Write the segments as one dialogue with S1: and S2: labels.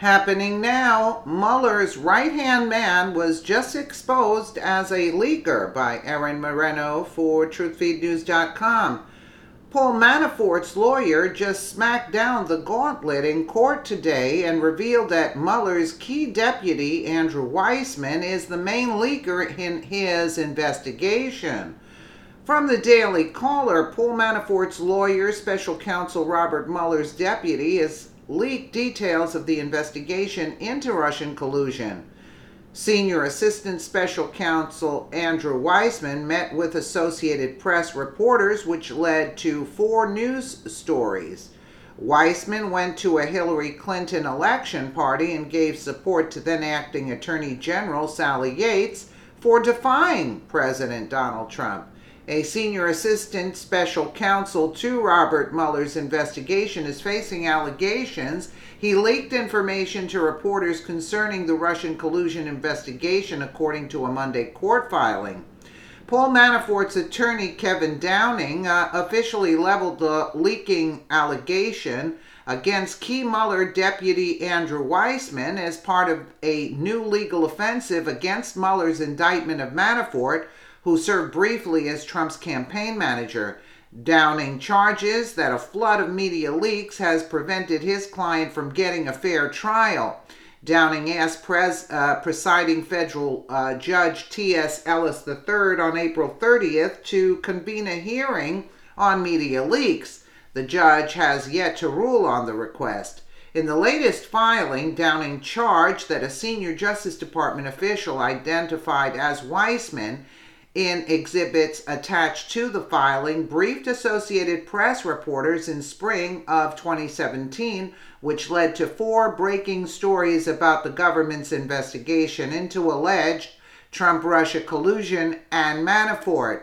S1: Happening now, Mueller's right-hand man was just exposed as a leaker by Erin Moreno for TruthFeedNews.com. Paul Manafort's lawyer just smacked down the gauntlet in court today and revealed that Mueller's key deputy, Andrew Weissman, is the main leaker in his investigation. From the Daily Caller, Paul Manafort's lawyer, special counsel Robert Mueller's deputy, has leaked details of the investigation into Russian collusion. Senior Assistant Special Counsel Andrew Weissman met with Associated Press reporters, which led to 4 news stories. Weissman went to a Hillary Clinton election party and gave support to then-acting Attorney General Sally Yates for defying President Donald Trump. A senior assistant special counsel to Robert Mueller's investigation is facing allegations he leaked information to reporters concerning the Russian collusion investigation, according to a Monday court filing. Paul Manafort's attorney, Kevin Downing, officially leveled the leaking allegation against key Mueller deputy Andrew Weissman as part of a new legal offensive against Mueller's indictment of Manafort, who served briefly as Trump's campaign manager. Downing charges that a flood of media leaks has prevented his client from getting a fair trial. Downing asked presiding federal judge T.S. Ellis III on April 30th to convene a hearing on media leaks. The judge has yet to rule on the request. In the latest filing, Downing charged that a senior Justice Department official identified as Weissman in exhibits attached to the filing briefed Associated Press reporters in spring of 2017, which led to 4 breaking stories about the government's investigation into alleged Trump-Russia collusion and Manafort.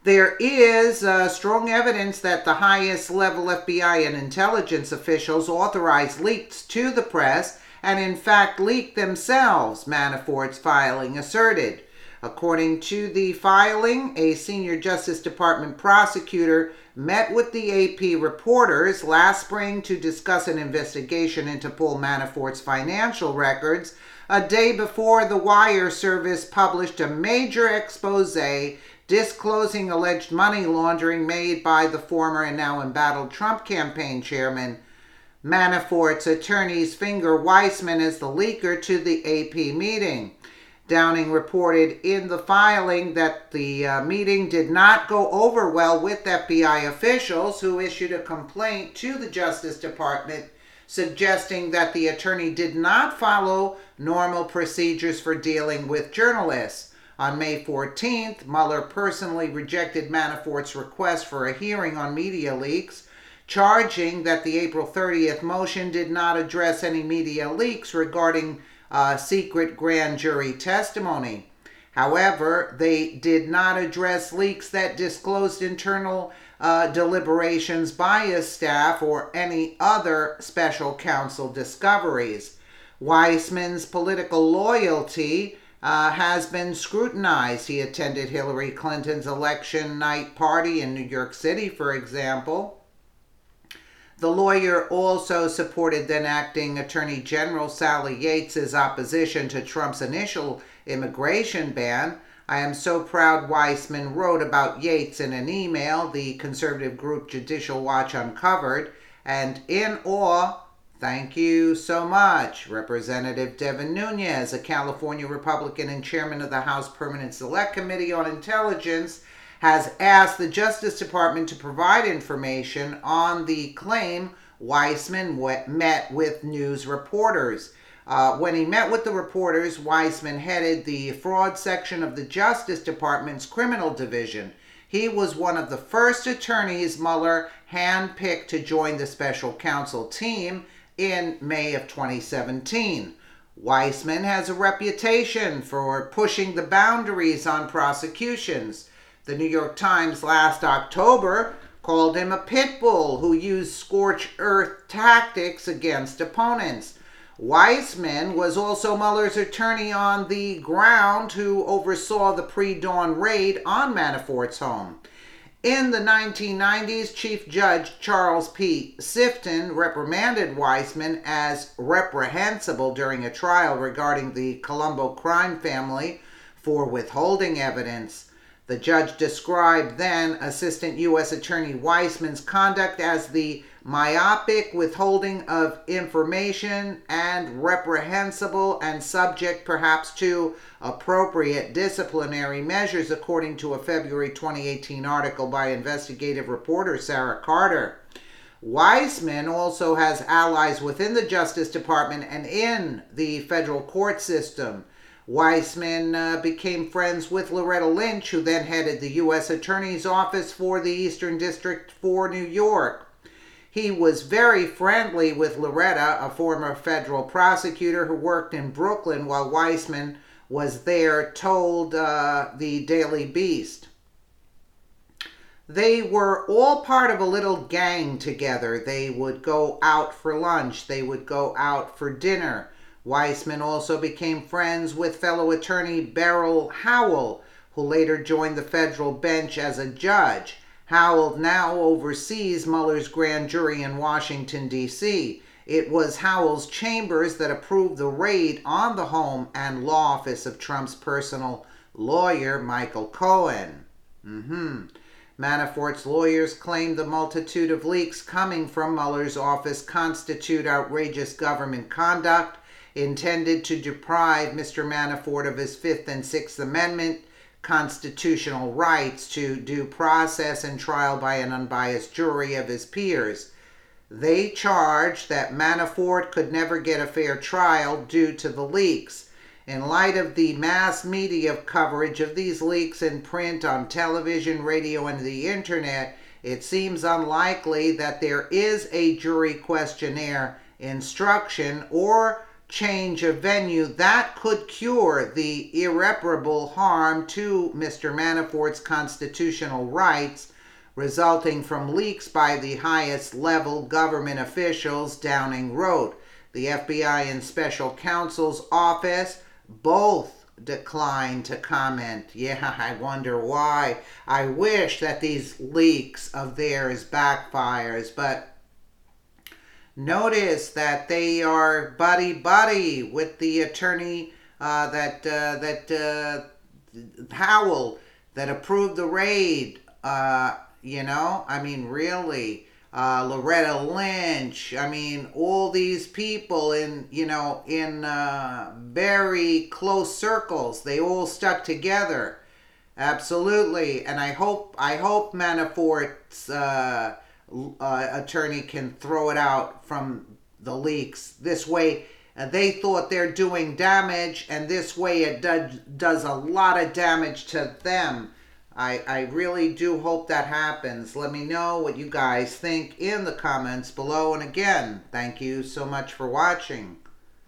S1: There is strong evidence that the highest level FBI and intelligence officials authorized leaks to the press and in fact leaked themselves, Manafort's filing asserted. According to the filing, a senior Justice Department prosecutor met with the AP reporters last spring to discuss an investigation into Paul Manafort's financial records, a day before the Wire service published a major expose disclosing alleged money laundering made by the former and now embattled Trump campaign chairman. Manafort's attorneys finger Weissman as the leaker to the AP meeting. Downing reported in the filing that the meeting did not go over well with FBI officials, who issued a complaint to the Justice Department suggesting that the attorney did not follow normal procedures for dealing with journalists. On May 14th, Mueller personally rejected Manafort's request for a hearing on media leaks, charging that the April 30th motion did not address any media leaks regarding secret grand jury testimony. However, they did not address leaks that disclosed internal deliberations by his staff or any other special counsel discoveries. Weissman's political loyalty has been scrutinized. He attended Hillary Clinton's election night party in New York City, for example. The lawyer also supported then-acting Attorney General Sally Yates' opposition to Trump's initial immigration ban. "I am so proud," Weissman wrote about Yates in an email the conservative group Judicial Watch uncovered, "and in awe. Thank you so much." Representative Devin Nunes, a California Republican and chairman of the House Permanent Select Committee on Intelligence, has asked the Justice Department to provide information on the claim Weissman met with news reporters. When he met with the reporters, Weissman headed the fraud section of the Justice Department's criminal division. He was one of the first attorneys Mueller handpicked to join the special counsel team in May of 2017. Weissman has a reputation for pushing the boundaries on prosecutions. The New York Times last October called him a pit bull who used scorched earth tactics against opponents. Weissman was also Mueller's attorney on the ground who oversaw the pre-dawn raid on Manafort's home. In the 1990s, Chief Judge Charles P. Sifton reprimanded Weissman as reprehensible during a trial regarding the Colombo crime family for withholding evidence. The judge described then Assistant U.S. Attorney Weissman's conduct as the myopic withholding of information and reprehensible and subject perhaps to appropriate disciplinary measures, according to a February 2018 article by investigative reporter Sarah Carter. Weissman also has allies within the Justice Department and in the federal court system. Weissman became friends with Loretta Lynch, who then headed the U.S. Attorney's Office for the Eastern District for New York. He was very friendly with Loretta, a former federal prosecutor who worked in Brooklyn while Weissman was there, told the Daily Beast. They were all part of a little gang together. They would go out for lunch. They would go out for dinner. Weissman also became friends with fellow attorney Beryl Howell, who later joined the federal bench as a judge. Howell now oversees Mueller's grand jury in Washington, D.C. It was Howell's chambers that approved the raid on the home and law office of Trump's personal lawyer, Michael Cohen. Manafort's lawyers claimed the multitude of leaks coming from Mueller's office constitute outrageous government conduct intended to deprive Mr. Manafort of his Fifth and Sixth Amendment constitutional rights to due process and trial by an unbiased jury of his peers. They charged that Manafort could never get a fair trial due to the leaks. In light of the mass media coverage of these leaks in print, on television, radio, and the internet, it seems unlikely that there is a jury questionnaire instruction or change of venue that could cure the irreparable harm to Mr. Manafort's constitutional rights resulting from leaks by the highest level government officials, Downing wrote. The FBI and special counsel's office both declined to comment. Yeah, I wonder why. I wish that these leaks of theirs backfires, but notice that they are buddy-buddy with the attorney Howell that approved the raid. I mean, really, Loretta Lynch. I mean, all these people in very close circles. They all stuck together. Absolutely, and I hope Manafort's attorney can throw it out from the leaks. This way, they thought they're doing damage, and this way it does a lot of damage to them. I really do hope that happens. Let me know what you guys think in the comments below. And again, thank you so much for watching.